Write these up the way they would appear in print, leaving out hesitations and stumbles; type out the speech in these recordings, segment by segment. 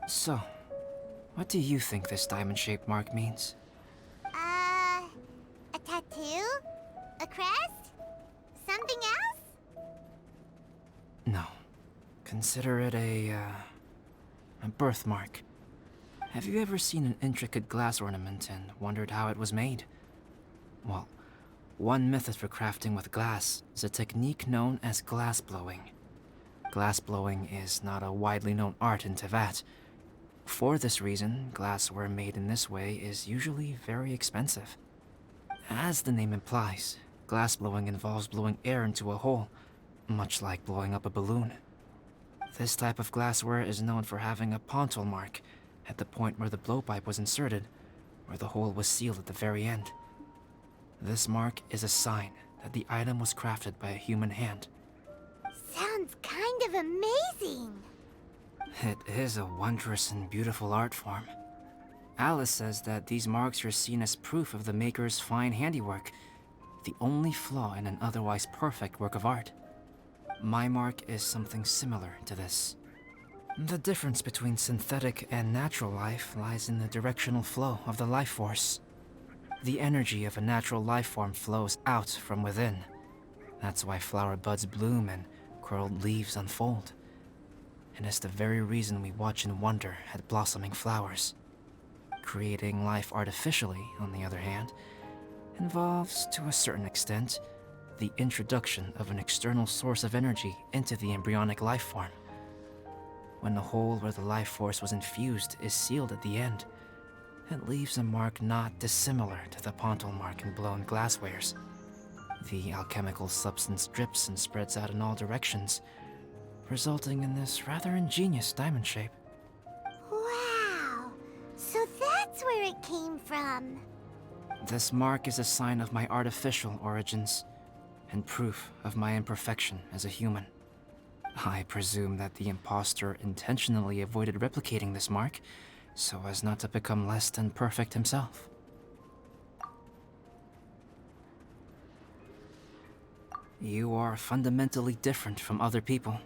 So, what do you think this diamond-shaped mark means? A tattoo? A crest? Something else? No. Consider it a birthmark. Have you ever seen an intricate glass ornament and wondered how it was made? Well, one method for crafting with glass is a technique known as glass blowing. Glass blowing is not a widely known art in Teyvat. For this reason, glassware made in this way is usually very expensive. As the name implies, glass blowing involves blowing air into a hole, much like blowing up a balloon. This type of glassware is known for having a pontal mark at the point where the blowpipe was inserted, where the hole was sealed at the very end. This mark is a sign that the item was crafted by a human hand. Sounds kind of amazing. It is a wondrous and beautiful art form. Alice says that these marks are seen as proof of the maker's fine handiwork, the only flaw in an otherwise perfect work of art. My mark is something similar to this. The difference between synthetic and natural life lies in the directional flow of the life force. The energy of a natural life form flows out from within. That's why flower buds bloom and curled leaves unfold. And it's the very reason we watch and wonder at blossoming flowers. Creating life artificially, on the other hand, involves, to a certain extent, the introduction of an external source of energy into the embryonic life form. When the hole where the life force was infused is sealed at the end, it leaves a mark not dissimilar to the pontal mark in blown glasswares. The alchemical substance drips and spreads out in all directions, resulting in this rather ingenious diamond shape. Wow! So that's where it came from. This mark is a sign of my artificial origins, and proof of my imperfection as a human. I presume that the impostor intentionally avoided replicating this mark, so as not to become less than perfect himself. You are fundamentally different from other people.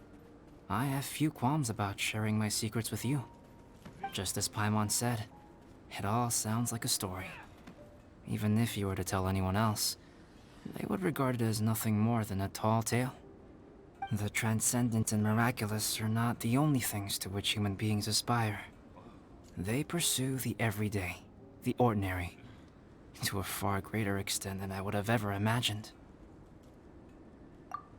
I have few qualms about sharing my secrets with you. Just as Paimon said, it all sounds like a story. Even if you were to tell anyone else, they would regard it as nothing more than a tall tale. The transcendent and miraculous are not the only things to which human beings aspire. They pursue the everyday, the ordinary, to a far greater extent than I would have ever imagined.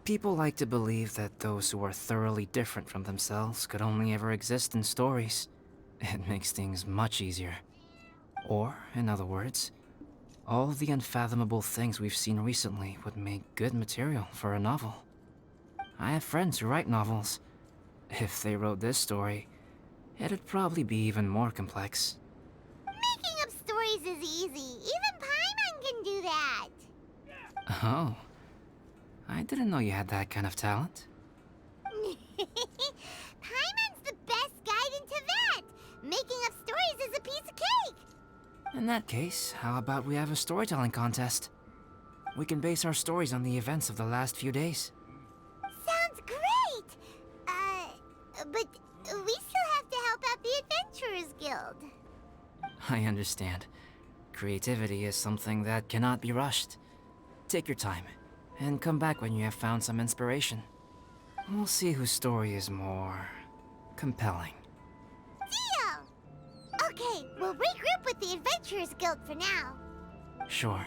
People like to believe that those who are thoroughly different from themselves could only ever exist in stories. It makes things much easier. Or, in other words, all the unfathomable things we've seen recently would make good material for a novel. I have friends who write novels. If they wrote this story, it'd probably be even more complex. Making up stories is easy. Even Paimon can do that. Oh. I didn't know you had that kind of talent. Paimon's the best guide in Teyvat. Making up stories is a piece of cake. In that case, how about we have a storytelling contest? We can base our stories on the events of the last few days. Sounds great! But we still have to help out the Adventurers Guild. I understand. Creativity is something that cannot be rushed. Take your time, and come back when you have found some inspiration. We'll see whose story is more compelling. Deal! Okay, we'll regroup with the Adventurers Guild for now. Sure.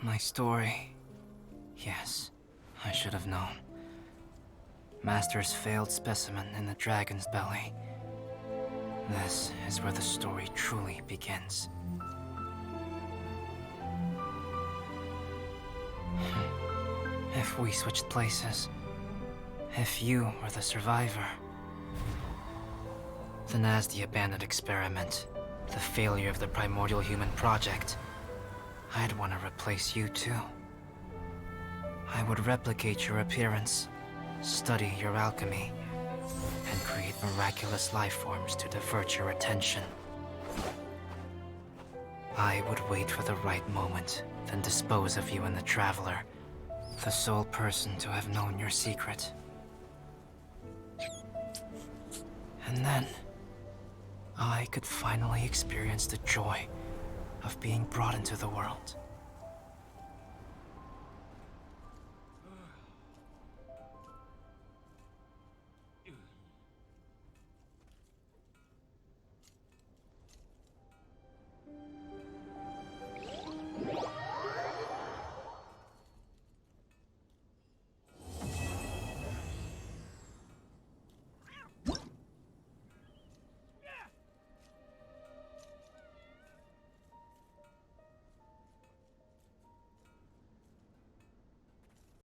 My story. Yes, I should have known. Master's failed specimen in the dragon's belly. This is where the story truly begins. If we switched places, if you were the survivor, then as the abandoned experiment, the failure of the primordial human project, I'd want to replace you too. I would replicate your appearance, study your alchemy, and create miraculous life forms to divert your attention. I would wait for the right moment, then dispose of you and the Traveler, the sole person to have known your secret. And then, I could finally experience the joy of being brought into the world.